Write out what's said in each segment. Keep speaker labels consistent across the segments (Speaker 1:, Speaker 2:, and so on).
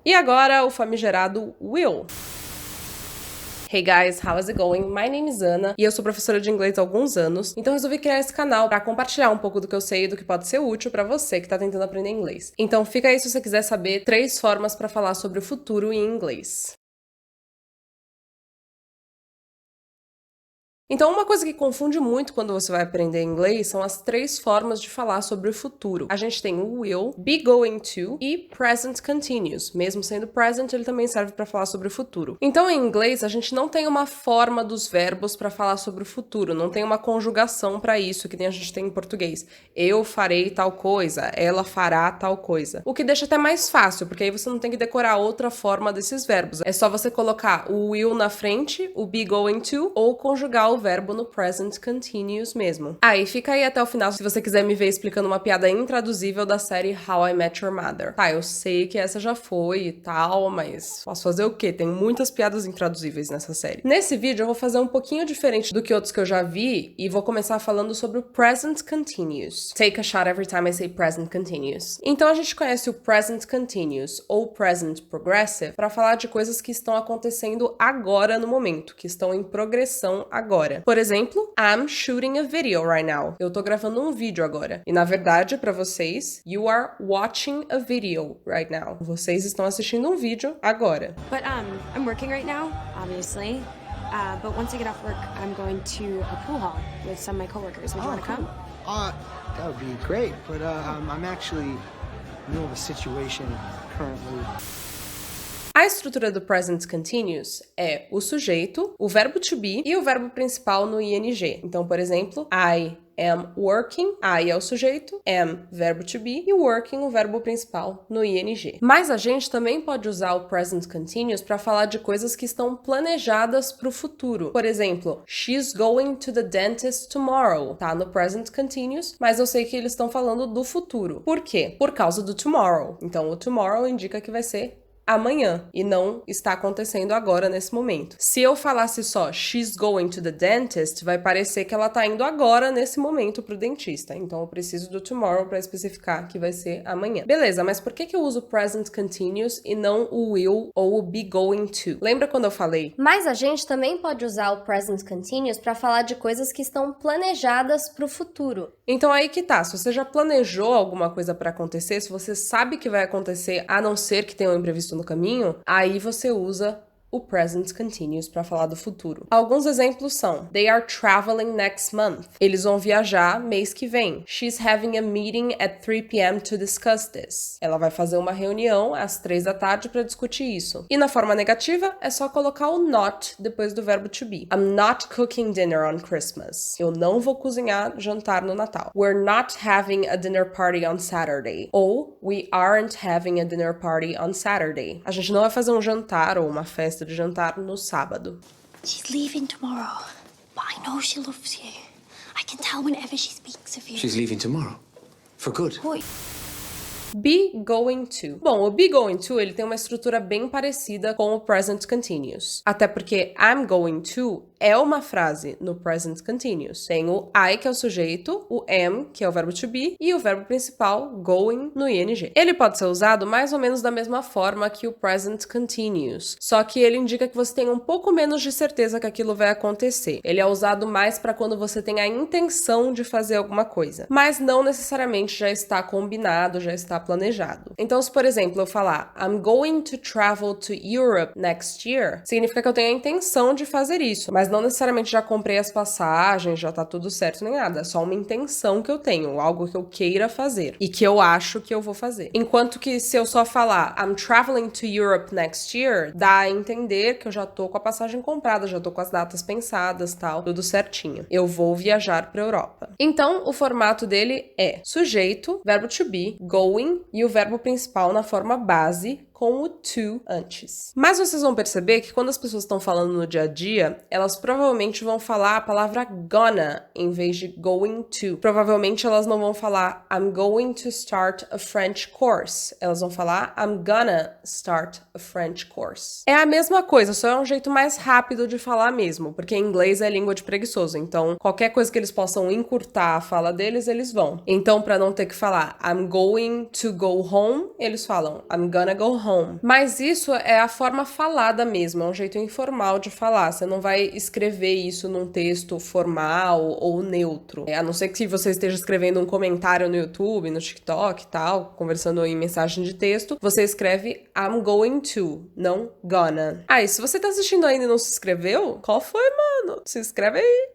Speaker 1: E agora o famigerado will. Hey guys, how is it going? My name is Ana e eu sou professora de inglês há alguns anos, então resolvi criar esse canal para compartilhar um pouco do que eu sei e do que pode ser útil para você que tá tentando aprender inglês. Então fica aí se você quiser saber 3 formas para falar sobre o futuro em inglês. Então, uma coisa que confunde muito quando você vai aprender inglês são as 3 formas de falar sobre o futuro. A gente tem o will, be going to e present continuous. Mesmo sendo present, ele também serve para falar sobre o futuro. Então, em inglês, a gente não tem uma forma dos verbos para falar sobre o futuro, não tem uma conjugação para isso, que nem a gente tem em português. Eu farei tal coisa, ela fará tal coisa. O que deixa até mais fácil, porque aí você não tem que decorar outra forma desses verbos. É só você colocar o will na frente, o be going to, ou conjugar o verbo no present continuous mesmo. Aí fica aí até o final se você quiser me ver explicando uma piada intraduzível da série How I Met Your Mother. Tá, eu sei que essa já foi e tal, mas posso fazer o quê? Tem muitas piadas intraduzíveis nessa série. Nesse vídeo eu vou fazer um pouquinho diferente do que outros que eu já vi e vou começar falando sobre o present continuous. Take a shot every time I say present continuous. Então a gente conhece o present continuous ou present progressive para falar de coisas que estão acontecendo agora no momento, que estão em progressão agora. Por exemplo, I'm shooting a video right now. Eu tô gravando um vídeo agora. E na verdade, para vocês, you are watching a video right now. Vocês estão assistindo um vídeo agora.
Speaker 2: But I'm working right now, obviously. But once I get off work, I'm going to a pool hall with some of my coworkers. Would you want to come?
Speaker 3: That would be great, but I'm actually in the middle of a situation currently.
Speaker 1: A estrutura do present continuous é o sujeito, o verbo to be e o verbo principal no ing. Então, por exemplo, I am working, I é o sujeito, am, verbo to be, e working, o verbo principal no ing. Mas a gente também pode usar o present continuous para falar de coisas que estão planejadas para o futuro. Por exemplo, she's going to the dentist tomorrow. Tá no present continuous, mas eu sei que eles estão falando do futuro. Por quê? Por causa do tomorrow. Então, o tomorrow indica que vai ser amanhã, e não está acontecendo agora nesse momento. Se eu falasse só she's going to the dentist, vai parecer que ela tá indo agora nesse momento pro dentista. Então eu preciso do tomorrow para especificar que vai ser amanhã. Beleza, mas por que eu uso present continuous e não o will ou o be going to? Lembra quando eu falei?
Speaker 4: Mas a gente também pode usar o present continuous para falar de coisas que estão planejadas para o futuro.
Speaker 1: Então aí que tá, se você já planejou alguma coisa para acontecer, se você sabe que vai acontecer, a não ser que tenha um imprevisto no caminho, aí você usa o present continuous para falar do futuro. Alguns exemplos são: They are traveling next month. Eles vão viajar mês que vem. She's having a meeting at 3 p.m. to discuss this. Ela vai fazer uma reunião às 3 da tarde para discutir isso. E na forma negativa, é só colocar o not depois do verbo to be. I'm not cooking dinner on Christmas. Eu não vou cozinhar jantar no Natal. We're not having a dinner party on Saturday. Ou we aren't having a dinner party on Saturday. A gente não vai fazer um jantar ou uma festa de jantar no sábado.
Speaker 5: She's leaving tomorrow, but I know she loves you. I can tell whenever she speaks of you.
Speaker 6: She's leaving tomorrow. For good.
Speaker 5: Oi.
Speaker 1: Be going to. Bom, o be going to, ele tem uma estrutura bem parecida com o present continuous. Até porque I'm going to é uma frase no present continuous. Tem o I, que é o sujeito, o am, que é o verbo to be, e o verbo principal, going, no ing. Ele pode ser usado mais ou menos da mesma forma que o present continuous, só que ele indica que você tem um pouco menos de certeza que aquilo vai acontecer. Ele é usado mais para quando você tem a intenção de fazer alguma coisa, mas não necessariamente já está combinado, já está planejado. Então, se por exemplo eu falar I'm going to travel to Europe next year, significa que eu tenho a intenção de fazer isso, mas não necessariamente já comprei as passagens, já tá tudo certo nem nada, é só uma intenção que eu tenho, algo que eu queira fazer e que eu acho que eu vou fazer. Enquanto que se eu só falar I'm traveling to Europe next year, dá a entender que eu já tô com a passagem comprada, já tô com as datas pensadas, tal, tudo certinho. Eu vou viajar pra Europa. Então, o formato dele é sujeito, verbo to be, going e o verbo principal na forma base, com o to antes. Mas vocês vão perceber que quando as pessoas estão falando no dia a dia, elas provavelmente vão falar a palavra gonna em vez de going to. Provavelmente elas não vão falar I'm going to start a French course. Elas vão falar I'm gonna start a French course. É a mesma coisa, só é um jeito mais rápido de falar mesmo, porque inglês é língua de preguiçoso, então qualquer coisa que eles possam encurtar a fala deles, eles vão. Então, para não ter que falar I'm going to go home, eles falam I'm gonna go home home. Mas isso é a forma falada mesmo, é um jeito informal de falar. Você não vai escrever isso num texto formal ou neutro. A não ser que você esteja escrevendo um comentário no YouTube, no TikTok e tal, conversando em mensagem de texto, você escreve I'm going to, não gonna. E se você tá assistindo ainda e não se inscreveu, qual foi, mano? Se inscreve aí.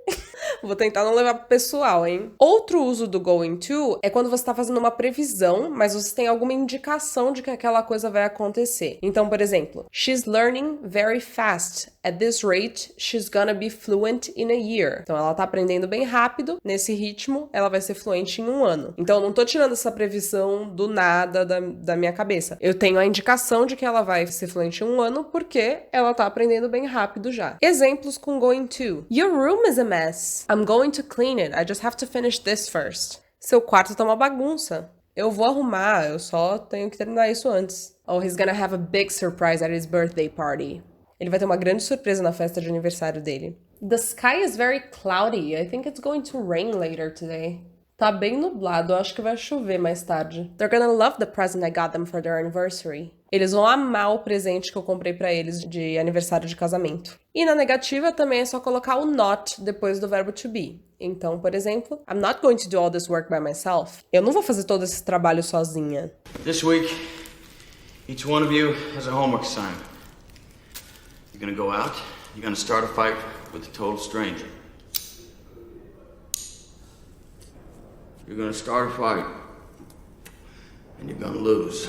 Speaker 1: Vou tentar não levar pro pessoal, hein? Outro uso do going to é quando você tá fazendo uma previsão, mas você tem alguma indicação de que aquela coisa vai acontecer. Então, por exemplo, she's learning very fast. At this rate, she's gonna be fluent in a year. Então, ela tá aprendendo bem rápido. Nesse ritmo, ela vai ser fluente em 1 ano. Então, eu não tô tirando essa previsão do nada da minha cabeça. Eu tenho a indicação de que ela vai ser fluente em 1 ano porque ela tá aprendendo bem rápido já. Exemplos com going to. Your room is a mess. I'm going to clean it. I just have to finish this first. Seu quarto tá uma bagunça. Eu vou arrumar, eu só tenho que terminar isso antes. Oh, he's gonna have a big surprise at his birthday party. Ele vai ter uma grande surpresa na festa de aniversário dele. The sky is very cloudy. I think it's going to rain later today. Tá bem nublado, eu acho que vai chover mais tarde. They're gonna love the present I got them for their anniversary. Eles vão amar o presente que eu comprei pra eles de aniversário de casamento. E na negativa também é só colocar o not depois do verbo to be. Então, por exemplo, I'm not going to do all this work by myself. Eu não vou fazer todo esse trabalho sozinha.
Speaker 7: This week, each one of you has a homework assignment. You're gonna go out, you're gonna start a fight with a total stranger. You're gonna start a fight, and you're gonna lose.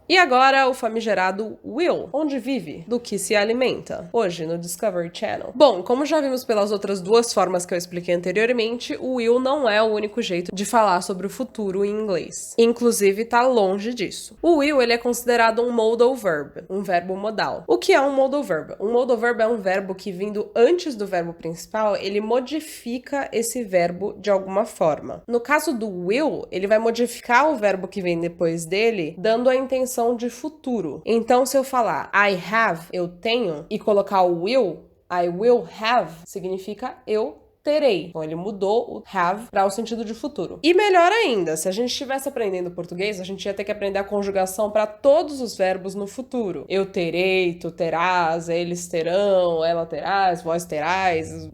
Speaker 1: E agora o famigerado will, onde vive, do que se alimenta, hoje no Discovery Channel. Bom, como já vimos pelas outras duas formas que eu expliquei anteriormente, o will não é o único jeito de falar sobre o futuro em inglês. Inclusive, tá longe disso. O will, ele é considerado um modal verb, um verbo modal. O que é um modal verb? Um modal verb é um verbo que, vindo antes do verbo principal, ele modifica esse verbo de alguma forma. No caso do will, ele vai modificar o verbo que vem depois dele, dando a intenção de futuro. Então, se eu falar I have, eu tenho, e colocar o will, I will have, significa eu terei. Então, ele mudou o have para o sentido de futuro. E melhor ainda, se a gente estivesse aprendendo português, a gente ia ter que aprender a conjugação para todos os verbos no futuro. Eu terei, tu terás, eles terão, ela terás, vós terais,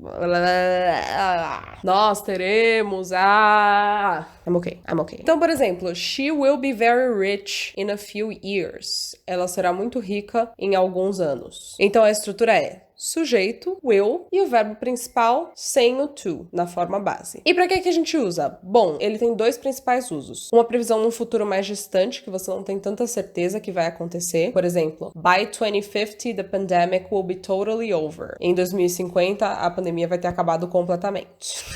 Speaker 1: nós teremos, I'm okay. Então, por exemplo, she will be very rich in a few years. Ela será muito rica em alguns anos. Então, a estrutura é sujeito, will, e o verbo principal sem o to, na forma base. E para que a gente usa? Bom, ele tem dois principais usos. Uma previsão num futuro mais distante, que você não tem tanta certeza que vai acontecer. Por exemplo, by 2050, the pandemic will be totally over. Em 2050, a pandemia vai ter acabado completamente.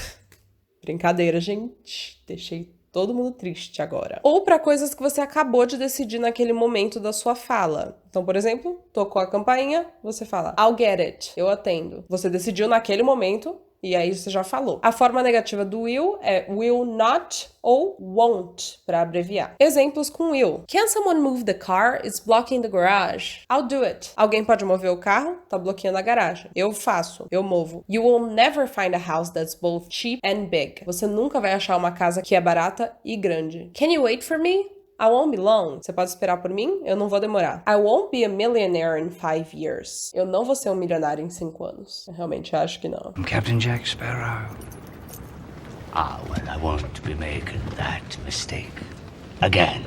Speaker 1: Brincadeira, gente. Deixei todo mundo triste agora. Ou para coisas que você acabou de decidir naquele momento da sua fala. Então, por exemplo, tocou a campainha, você fala I'll get it, eu atendo. Você decidiu naquele momento e aí você já falou. A forma negativa do will é will not ou won't, para abreviar. Exemplos com will. Can someone move the car? It's blocking the garage. I'll do it. Alguém pode mover o carro? Tá bloqueando a garagem. Eu faço. Eu movo. You will never find a house that's both cheap and big. Você nunca vai achar uma casa que é barata e grande. Can you wait for me? I won't be long. Você pode esperar por mim? Eu não vou demorar. I won't be a millionaire in 5 years. Eu não vou ser um milionário em 5 anos. Eu realmente acho que não.
Speaker 6: I'm Captain Jack Sparrow. Well, I won't be making that mistake again.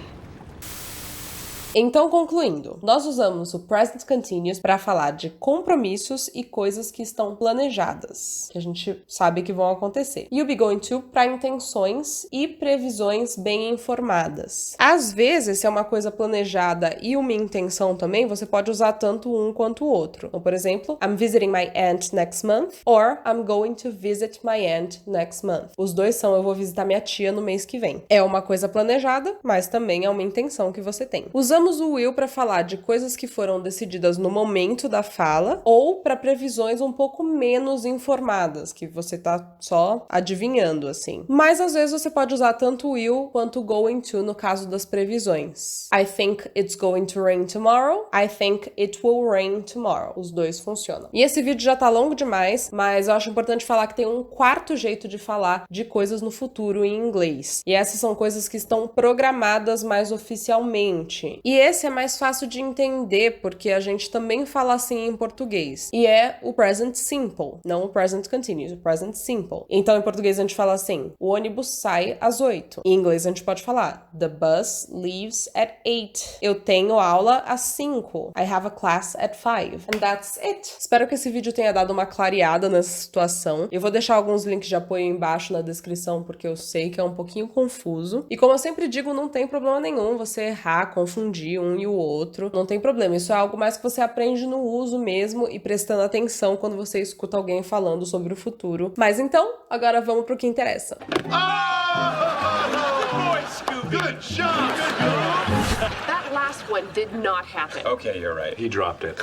Speaker 1: Então, concluindo, nós usamos o present continuous para falar de compromissos e coisas que estão planejadas, que a gente sabe que vão acontecer. E o be going to para intenções e previsões bem informadas. Às vezes, se é uma coisa planejada e uma intenção também, você pode usar tanto um quanto o outro. Então, por exemplo, I'm visiting my aunt next month, or I'm going to visit my aunt next month. Os dois são eu vou visitar minha tia no mês que vem. É uma coisa planejada, mas também é uma intenção que você tem. Usamos Usamos o will para falar de coisas que foram decididas no momento da fala ou para previsões um pouco menos informadas, que você tá só adivinhando, assim. Mas às vezes você pode usar tanto will quanto going to no caso das previsões. I think it's going to rain tomorrow. I think it will rain tomorrow. Os dois funcionam. E esse vídeo já tá longo demais, mas eu acho importante falar que tem um quarto jeito de falar de coisas no futuro em inglês. E essas são coisas que estão programadas mais oficialmente. E esse é mais fácil de entender, porque a gente também fala assim em português. E é o present simple, não o present continuous, o present simple. Então, em português a gente fala assim, o ônibus sai às 8. Em inglês a gente pode falar, the bus leaves at 8. Eu tenho aula às 5. I have a class at 5. And that's it. Espero que esse vídeo tenha dado uma clareada nessa situação. Eu vou deixar alguns links de apoio embaixo na descrição, porque eu sei que é um pouquinho confuso. E como eu sempre digo, não tem problema nenhum você errar, confundir um e o outro. Não tem problema. Isso é algo mais que você aprende no uso mesmo e prestando atenção quando você escuta alguém falando sobre o futuro. Mas então, agora vamos pro que interessa.
Speaker 8: Good job!
Speaker 9: That last one did not happen.
Speaker 8: Okay, you're right. He dropped it.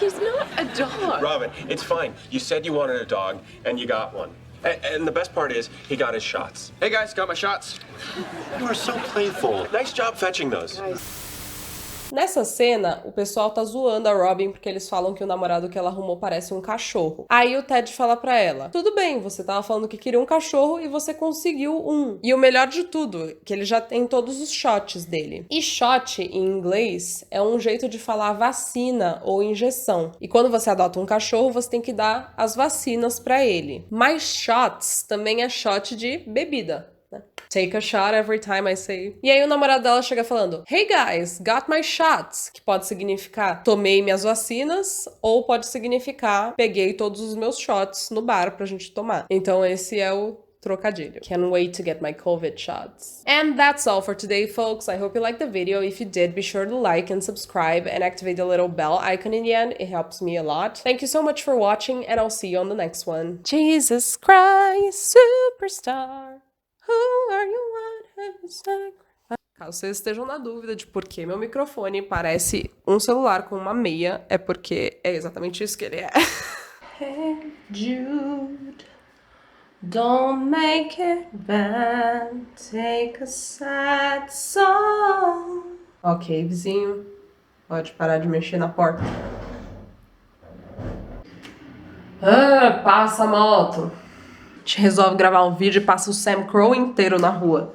Speaker 9: He's not a dog.
Speaker 8: Robin, it's fine. You said you wanted a dog, and you got one. And the best part is, he got his shots. Hey guys, got my shots. You are so playful. Nice job fetching those.
Speaker 1: Nessa cena, o pessoal tá zoando a Robin porque eles falam que o namorado que ela arrumou parece um cachorro. Aí o Ted fala pra ela, tudo bem, você tava falando que queria um cachorro e você conseguiu um. E o melhor de tudo, que ele já tem todos os shots dele. E shot, em inglês, é um jeito de falar vacina ou injeção. E quando você adota um cachorro, você tem que dar as vacinas pra ele. Mas shots também é shot de bebida. Take a shot every time I say. E aí o namorado dela chega falando, hey guys, got my shots. Que pode significar, tomei minhas vacinas, ou pode significar, peguei todos os meus shots no bar pra gente tomar. Então esse é o trocadilho. Can't wait to get my COVID shots. And that's all for today, folks. I hope you liked the video. If you did, be sure to like and subscribe and activate the little bell icon in the end. It helps me a lot. Thank you so much for watching, and I'll see you on the next one. Jesus Christ, superstar. Who are you? What have you sacrificed? Caso vocês estejam na dúvida de por que meu microfone parece um celular com uma meia, é porque é exatamente isso que ele é. Hey Jude, don't make it bad, take a sad song. Ok, vizinho, pode parar de mexer na porta. Passa a moto. A gente resolve gravar um vídeo e passa o Sam Crow inteiro na rua.